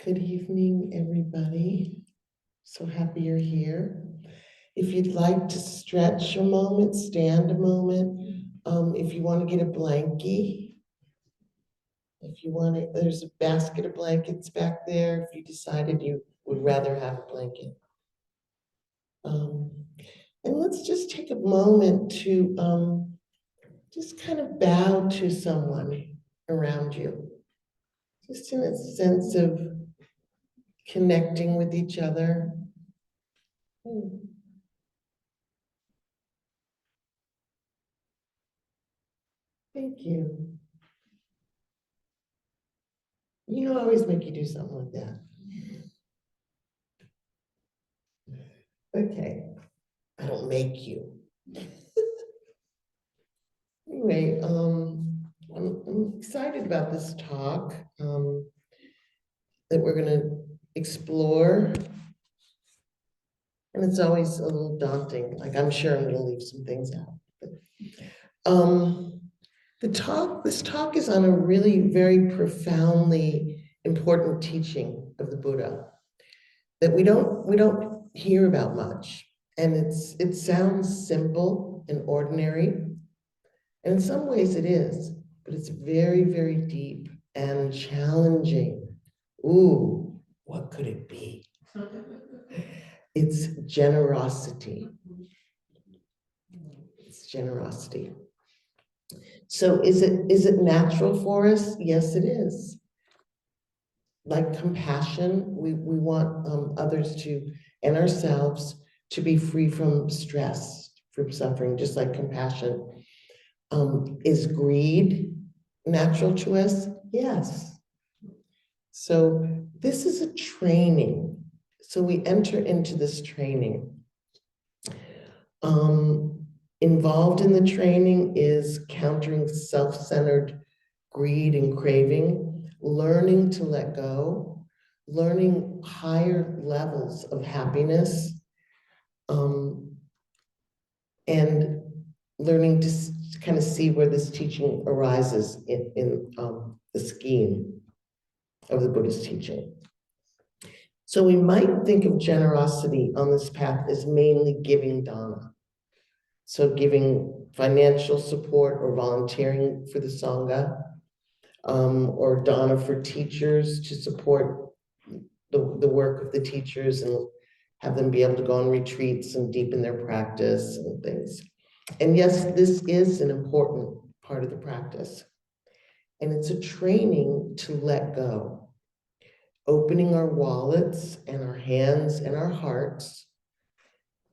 Good evening, everybody. So happy you're here. If you'd like to stretch a moment, stand a moment. If you want to get a blankie, if you want to, there's a basket of blankets back there. If you decided you would rather have a blanket. Um, and let's just take a moment to just kind of bow to someone around you, just in a sense of connecting with each other. Thank you. You know, I always make you do something like that. Okay, I don't make you. Anyway, I'm excited about this talk that we're gonna explore. And it's always a little daunting, like I'm sure I'm gonna leave some things out. But, this talk is on a really very profoundly important teaching of the Buddha that we don't hear about much. And it sounds simple and ordinary, and in some ways it is, but it's very, very deep and challenging. Ooh, what could it be? It's generosity. It's generosity. So is it natural for us? Yes, it is. Like compassion, we want others to, and ourselves, to be free from stress, from suffering, just like compassion. Is greed natural to us? Yes. So this is a training. So we enter into this training. Involved in the training is countering self-centered greed and craving, learning to let go, learning higher levels of happiness, and learning to kind of see where this teaching arises in the scheme of the Buddhist teaching. So we might think of generosity on this path as mainly giving dana. So giving financial support or volunteering for the Sangha, or dana for teachers to support the work of the teachers and have them be able to go on retreats and deepen their practice and things. And yes, this is an important part of the practice. And it's a training to let go, opening our wallets and our hands and our hearts,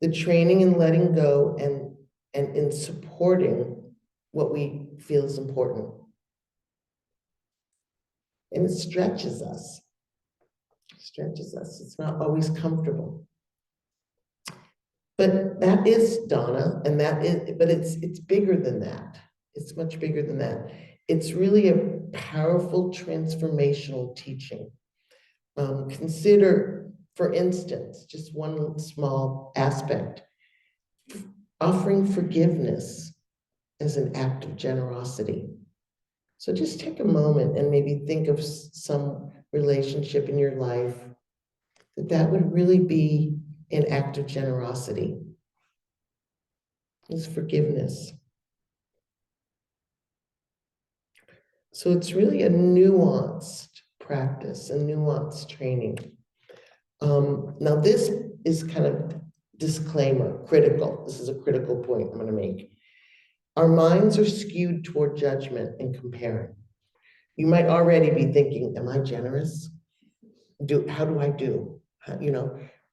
the training in letting go and in supporting what we feel is important. And it stretches us. It stretches us. It's not always comfortable. But that is dana, and that is, but it's bigger than that. It's much bigger than that. It's really a powerful transformational teaching. Consider, for instance, just one small aspect, offering forgiveness as an act of generosity. So just take a moment and maybe think of some relationship in your life that would really be an act of generosity. Is forgiveness. So it's really a nuanced practice, a nuanced training. Now this is kind of disclaimer, critical. This is a critical point I'm going to make. Our minds are skewed toward judgment and comparing. You might already be thinking, am I generous? How do I do?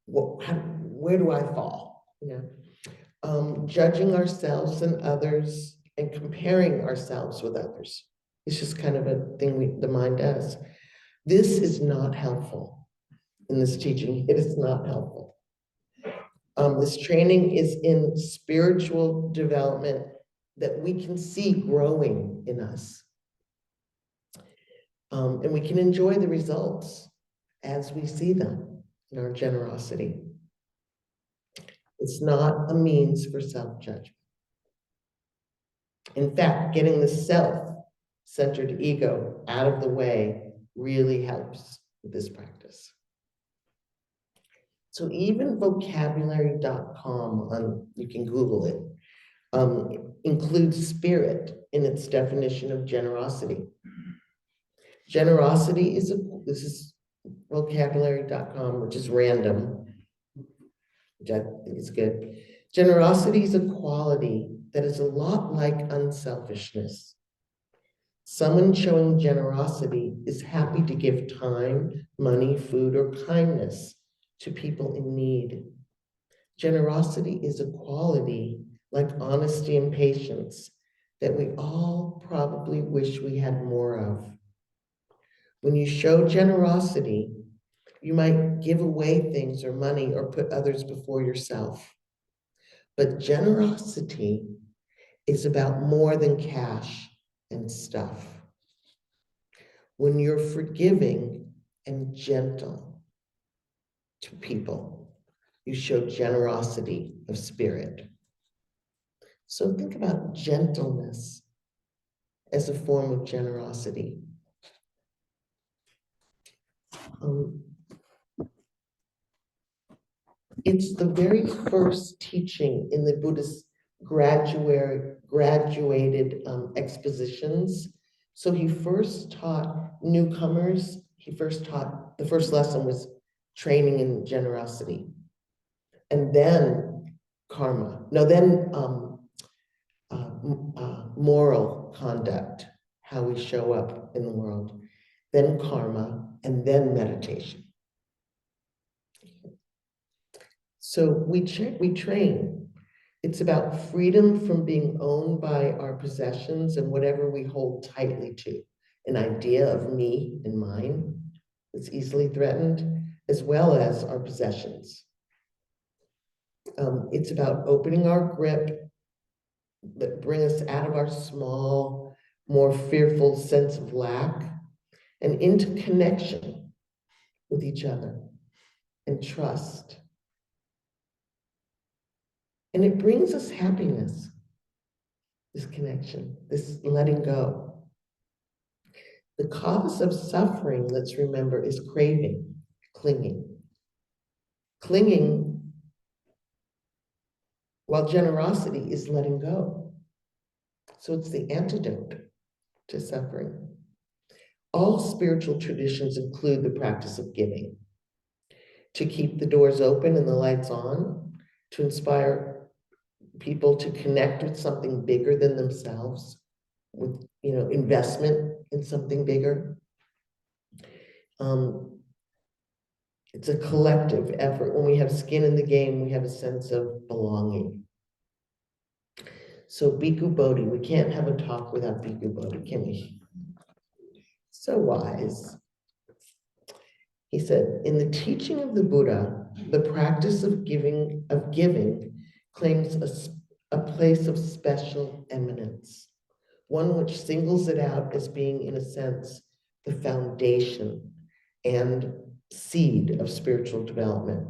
Where do I fall? Judging ourselves and others and comparing ourselves with others. It's just kind of a thing the mind does. This is not helpful in this teaching. It is not helpful. This training is in spiritual development that we can see growing in us. And we can enjoy the results as we see them in our generosity. It's not a means for self-judgment. In fact, getting the self-centered ego out of the way really helps with this practice. So even vocabulary.com, you can Google it, includes spirit in its definition of generosity. Generosity is this is vocabulary.com, which is random, which I think is good. Generosity is a quality that is a lot like unselfishness. Someone showing generosity is happy to give time, money, food, or kindness to people in need. Generosity is a quality like honesty and patience that we all probably wish we had more of. When you show generosity, you might give away things or money or put others before yourself. But generosity is about more than cash and stuff. When you're forgiving and gentle to people, you show generosity of spirit. So think about gentleness as a form of generosity. It's the very first teaching in the Buddhist graduated expositions. So he first taught newcomers, the first lesson was training in generosity. And then karma, moral conduct, how we show up in the world, then karma, and then meditation. So we train. It's about freedom from being owned by our possessions and whatever we hold tightly to. An idea of me and mine that's easily threatened, as well as our possessions. It's about opening our grip that bring us out of our small, more fearful sense of lack and into connection with each other and trust. And it brings us happiness, this connection, this letting go. The cause of suffering, let's remember, is craving, clinging. Clinging, while generosity is letting go. So it's the antidote to suffering. All spiritual traditions include the practice of giving. To keep the doors open and the lights on, to inspire people to connect with something bigger than themselves, with investment in something bigger. It's a collective effort. When we have skin in the game, we have a sense of belonging. So Bhikkhu Bodhi, we can't have a talk without Bhikkhu Bodhi, can we? So wise. He said, in the teaching of the Buddha, the practice of giving claims a place of special eminence, one which singles it out as being, in a sense, the foundation and seed of spiritual development.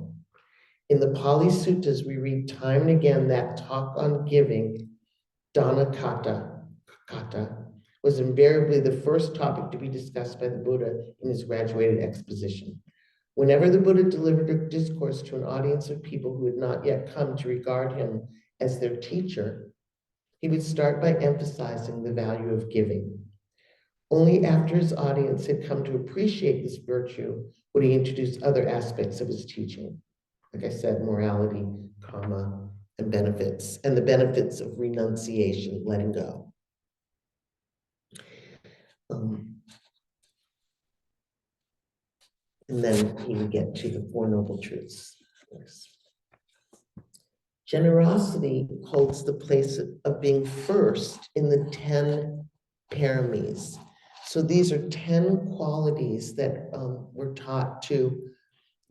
In the Pali Suttas, we read time and again that talk on giving, Dana Kata, was invariably the first topic to be discussed by the Buddha in his graduated exposition. Whenever the Buddha delivered a discourse to an audience of people who had not yet come to regard him as their teacher, he would start by emphasizing the value of giving. Only after his audience had come to appreciate this virtue would he introduce other aspects of his teaching. Like I said, morality, karma, and benefits, and the benefits of renunciation, letting go. And then he would get to the Four Noble Truths. Yes. Generosity holds the place of being first in the 10 paramis. So these are 10 qualities that we're taught to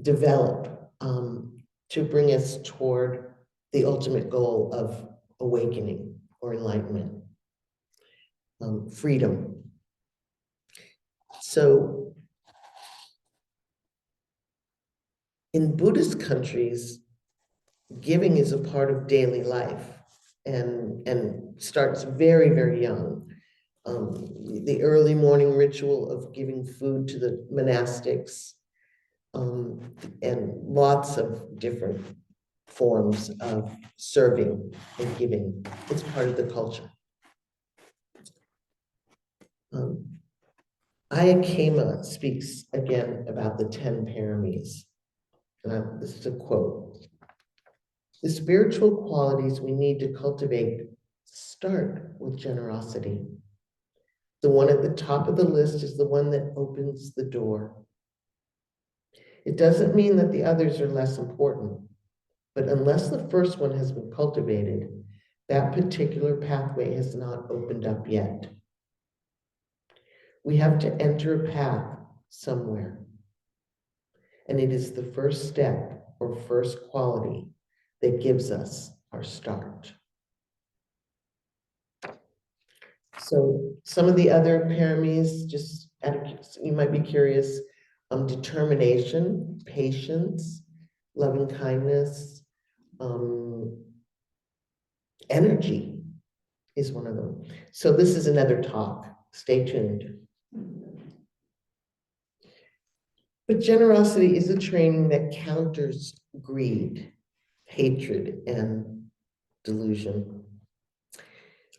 develop to bring us toward the ultimate goal of awakening or enlightenment, freedom. So in Buddhist countries, giving is a part of daily life and starts very, very young. the early morning ritual of giving food to the monastics, and lots of different forms of serving and giving. It's part of the culture. Ayya Khema speaks again about the 10 paramis. And this is a quote. The spiritual qualities we need to cultivate start with generosity. The one at the top of the list is the one that opens the door. It doesn't mean that the others are less important, but unless the first one has been cultivated, that particular pathway has not opened up yet. We have to enter a path somewhere. And it is the first step or first quality that gives us our start. So some of the other paramis, just you might be curious, determination, patience, loving kindness, energy is one of them. So this is another talk. Stay tuned. But generosity is a training that counters greed, hatred, and delusion.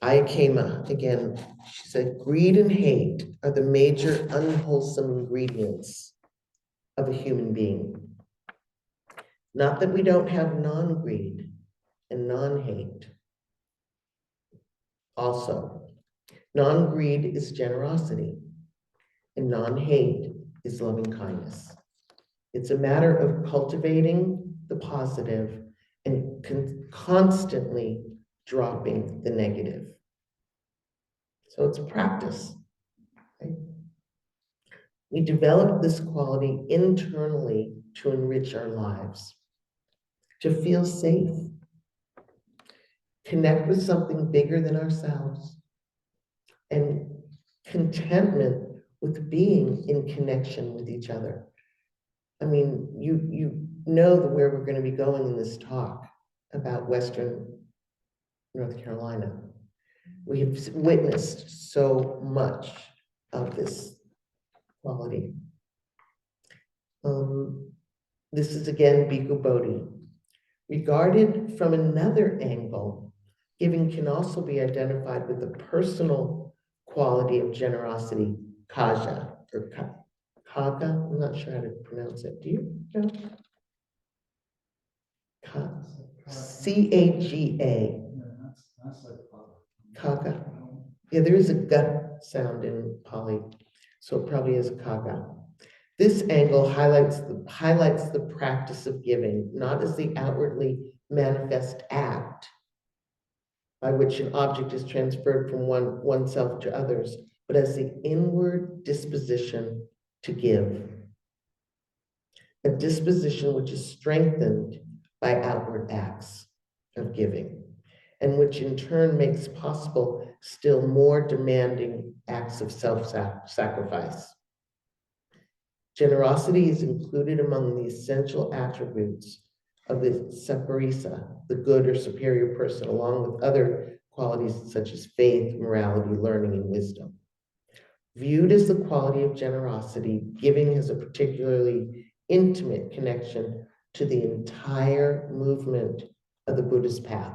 Ayya Khema, again, she said, greed and hate are the major unwholesome ingredients of a human being. Not that we don't have non-greed and non-hate. Also, non-greed is generosity, and non-hate is loving kindness. It's a matter of cultivating the positive and constantly dropping the negative. So it's a practice. Right? We develop this quality internally to enrich our lives, to feel safe, connect with something bigger than ourselves, and contentment with being in connection with each other. I mean, you know where we're going to be going in this talk about Western North Carolina. We have witnessed so much of this quality. This is again Bhikkhu Bodhi. Regarded from another angle, giving can also be identified with the personal quality of generosity, kaja, or kaga, I'm not sure how to pronounce it. Do you know? C-A-G-A. Kaga. Yeah, there is a gut sound in Pali, so it probably is a kaga. This angle highlights the practice of giving, not as the outwardly manifest act by which an object is transferred from oneself to others, but as the inward disposition to give. A disposition which is strengthened by outward acts of giving, and which in turn makes possible still more demanding acts of self-sacrifice. Generosity is included among the essential attributes of the saparisa, the good or superior person, along with other qualities such as faith, morality, learning, and wisdom. Viewed as the quality of generosity, giving has a particularly intimate connection to the entire movement of the Buddhist path.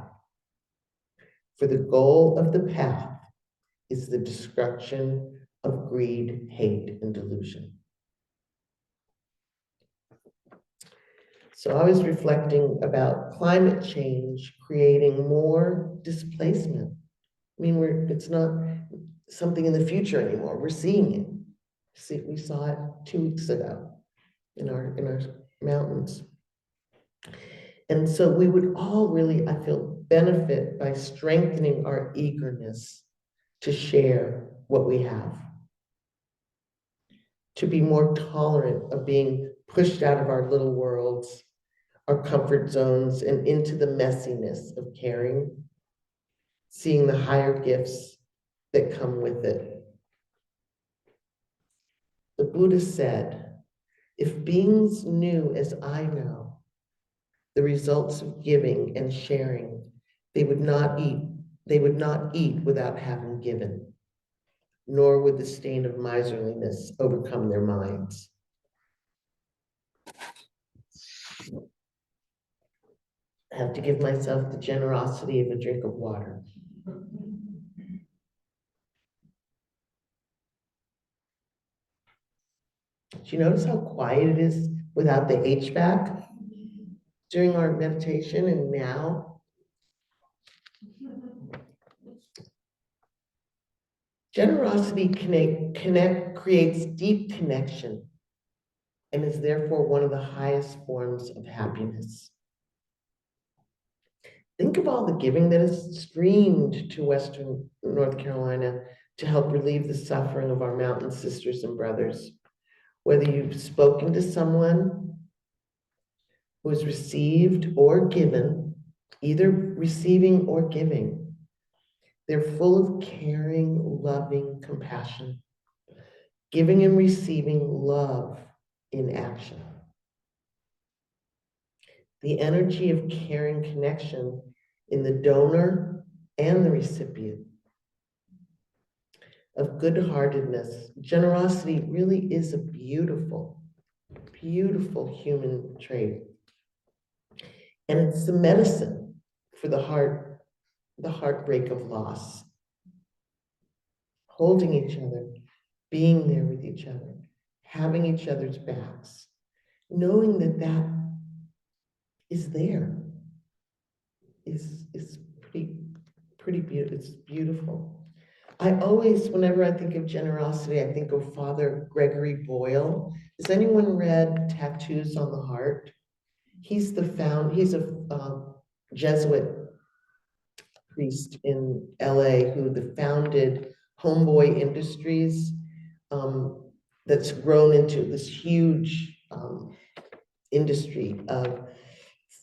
For the goal of the path is the destruction of greed, hate, and delusion. So I was reflecting about climate change creating more displacement. I mean, it's not something in the future anymore. We're seeing it. We saw it 2 weeks ago in our mountains. And so we would all really, I feel, benefit by strengthening our eagerness to share what we have, to be more tolerant of being pushed out of our little worlds, our comfort zones, and into the messiness of caring, seeing the higher gifts that come with it. The Buddha said, if beings knew as I know the results of giving and sharing, they would not eat without having given. nor would the stain of miserliness overcome their minds. I have to give myself the generosity of a drink of water. Do you notice how quiet it is without the HVAC during our meditation and now? Generosity creates deep connection and is therefore one of the highest forms of happiness. Think of all the giving that is streamed to Western North Carolina to help relieve the suffering of our mountain sisters and brothers. Whether you've spoken to someone who has received or given, either receiving or giving, they're full of caring, loving compassion, giving and receiving love in action. The energy of caring connection in the donor and the recipient, of good-heartedness. Generosity really is a beautiful, beautiful human trait. And it's the medicine for the heart, the heartbreak of loss. Holding each other, being there with each other, having each other's backs, knowing that that is there is pretty beautiful. It's beautiful. I always, whenever I think of generosity, I think of Father Gregory Boyle. Has anyone read Tattoos on the Heart? He's a Jesuit priest in LA who founded Homeboy Industries, that's grown into this huge industry of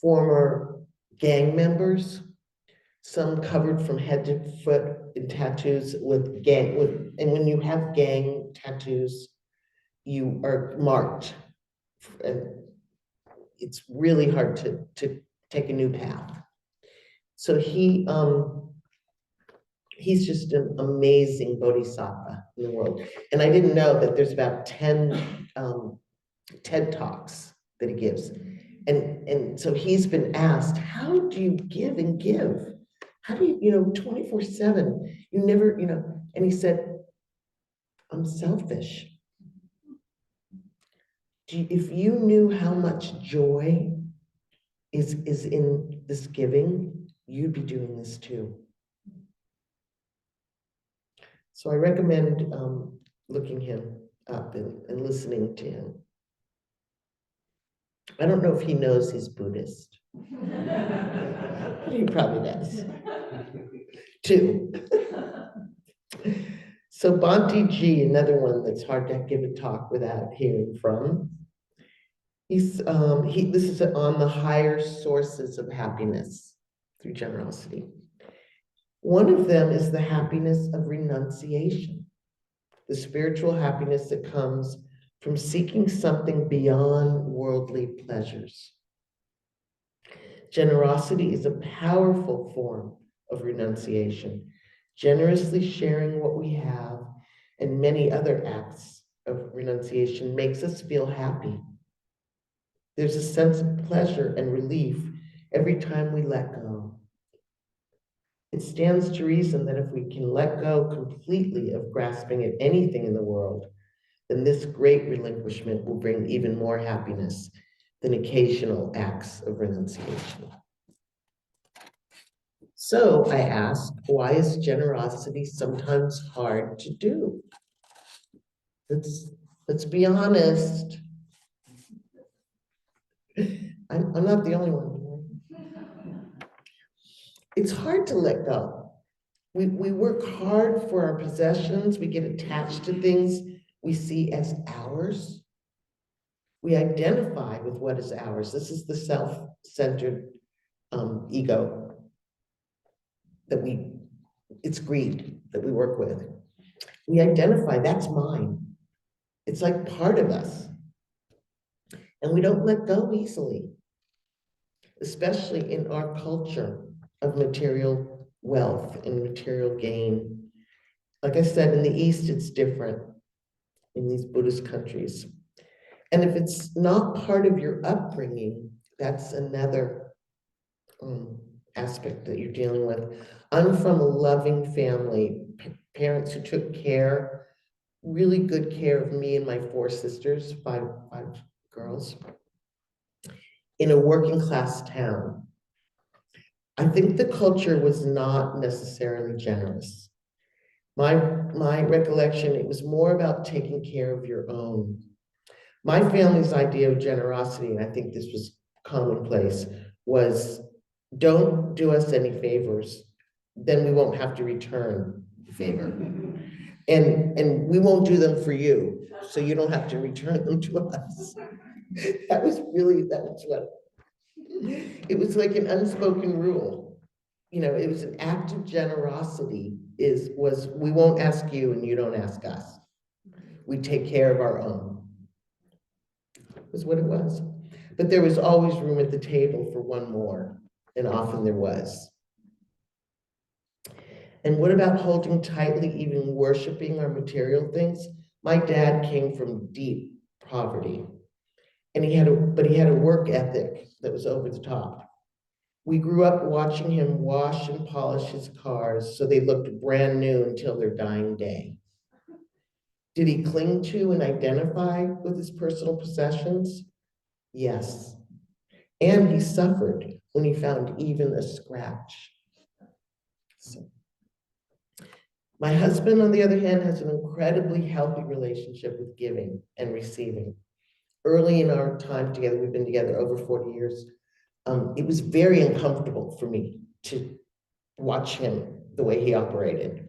former gang members, some covered from head to foot in tattoos and when you have gang tattoos, you are marked. And it's really hard to take a new path. So he's just an amazing bodhisattva in the world. And I didn't know that there's about 10 TED Talks that he gives. And so he's been asked, how do you give and give? How do you, 24/7, you never, and he said, I'm selfish. If you knew how much joy is in this giving, you'd be doing this too. So I recommend looking him up and listening to him. I don't know if he knows he's Buddhist. He probably does. Too. So Bhante G, another one that's hard to give a talk without hearing from. This is on the higher sources of happiness through generosity. One of them is the happiness of renunciation, the spiritual happiness that comes from seeking something beyond worldly pleasures. Generosity is a powerful form of renunciation, generously sharing what we have, and many other acts of renunciation makes us feel happy. There's a sense of pleasure and relief every time we let go. It stands to reason that if we can let go completely of grasping at anything in the world, then this great relinquishment will bring even more happiness than occasional acts of renunciation. So I ask, why is generosity sometimes hard to do? Let's be honest. I'm not the only one. It's hard to let go. We work hard for our possessions. We get attached to things we see as ours. We identify with what is ours. This is the self-centered ego it's greed that we work with. We identify, that's mine. It's like part of us. And we don't let go easily, especially in our culture of material wealth and material gain. Like I said, in the East, it's different in these Buddhist countries. And if it's not part of your upbringing, that's another aspect that you're dealing with. I'm from a loving family, parents who took care, really good care of me and my four sisters, five girls, in a working class town. I think the culture was not necessarily generous. My recollection, it was more about taking care of your own. My family's idea of generosity, and I think this was commonplace, was don't do us any favors, then we won't have to return the favor. And we won't do them for you, so you don't have to return them to us. That was what, it was like an unspoken rule. You know, it was an act of generosity was we won't ask you and you don't ask us. We take care of our own. Was what it was. But there was always room at the table for one more, and often there was. And what about holding tightly, even worshiping our material things? My dad came from deep poverty, and he had a work ethic that was over the top. We grew up watching him wash and polish his cars so they looked brand new until their dying day. Did he cling to and identify with his personal possessions? Yes. And he suffered when he found even a scratch. So. My husband, on the other hand, has an incredibly healthy relationship with giving and receiving. Early in our time together, we've been together over 40 years, it was very uncomfortable for me to watch him the way he operated.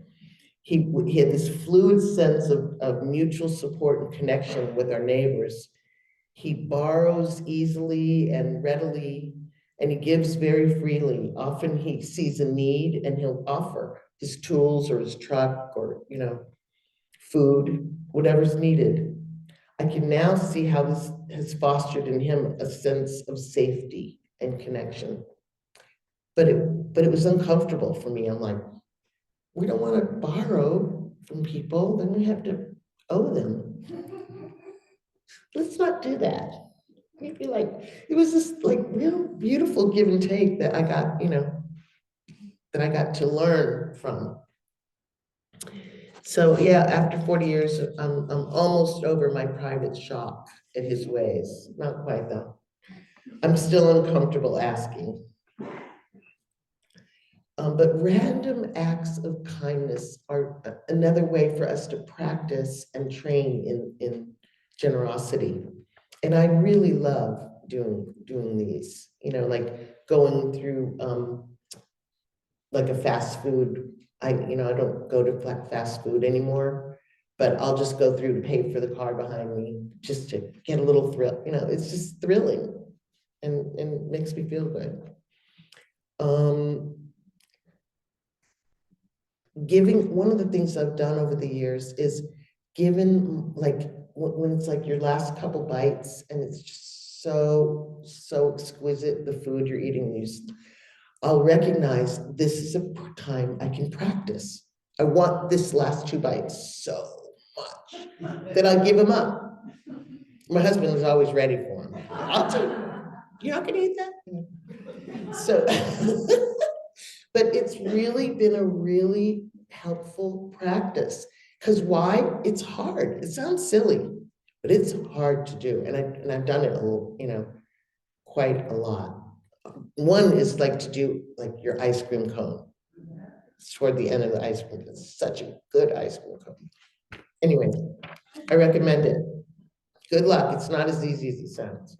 He had this fluid sense of mutual support and connection with our neighbors. He borrows easily and readily, and he gives very freely. Often he sees a need and he'll offer his tools or his truck or, food, whatever's needed. I can now see how this has fostered in him a sense of safety and connection. But it was uncomfortable for me. I'm like, we don't want to borrow from people, then we have to owe them. Let's not do that. Maybe it was this real beautiful give and take that I got, that I got to learn from. So yeah, after 40 years, I'm almost over my private shock at his ways. Not quite though. I'm still uncomfortable asking. But random acts of kindness are another way for us to practice and train in generosity. And I really love doing these, like going through like a fast food. I don't go to fast food anymore, but I'll just go through to pay for the car behind me just to get a little thrill. It's just thrilling and makes me feel good. Giving, one of the things I've done over the years is given, when it's like your last couple bites and it's just so exquisite, the food you're eating, I'll recognize this is a time I can practice. I want this last two bites so much that I give them up. My husband is always ready for them. I'll take it. You're not gonna eat that? So, but it's really been a really helpful practice. Because why? It's hard. It sounds silly, but it's hard to do. And I've done it, quite a lot. One is to do your ice cream cone. It's toward the end of the ice cream. It's such a good ice cream cone. Anyway, I recommend it. Good luck. It's not as easy as it sounds.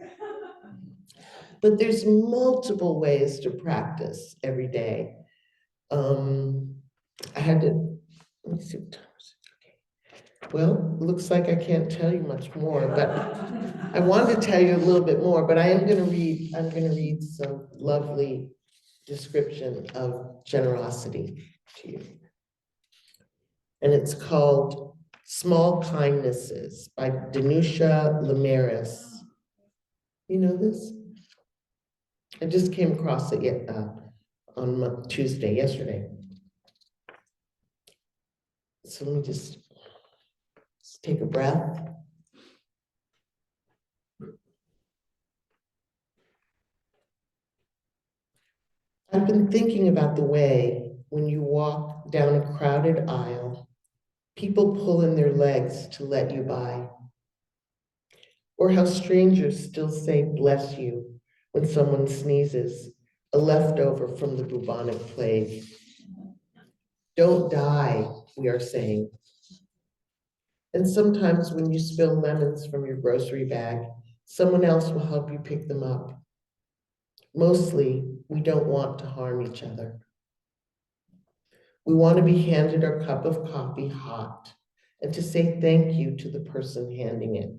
But there's multiple ways to practice every day. I had to, let me see what time is it. Okay. Well, it looks like I can't tell you much more, but I wanted to tell you a little bit more, but I'm going to read some lovely description of generosity to you. And it's called Small Kindnesses by Danusha Lemaris. You know this? I just came across it on Tuesday, yesterday. So let me just take a breath. I've been thinking about the way when you walk down a crowded aisle, people pull in their legs to let you by. Or how strangers still say bless you when someone sneezes, a leftover from the bubonic plague. Don't die, we are saying. And sometimes when you spill lemons from your grocery bag, someone else will help you pick them up. Mostly, we don't want to harm each other. We want to be handed our cup of coffee hot and to say thank you to the person handing it,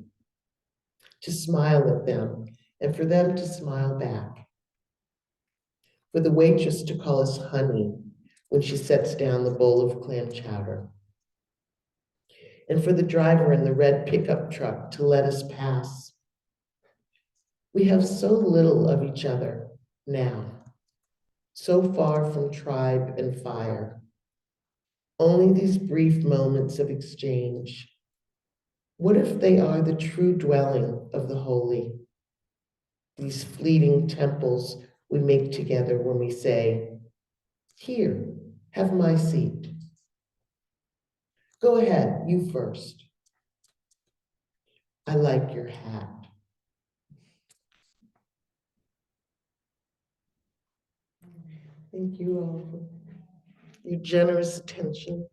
to smile at them and for them to smile back, for the waitress to call us honey when she sets down the bowl of clam chowder, and for the driver in the red pickup truck to let us pass. We have so little of each other now, so far from tribe and fire. Only these brief moments of exchange. What if they are the true dwelling of the holy? These fleeting temples we make together when we say, here, have my seat. Go ahead, you first. I like your hat. Thank you all for your generous attention.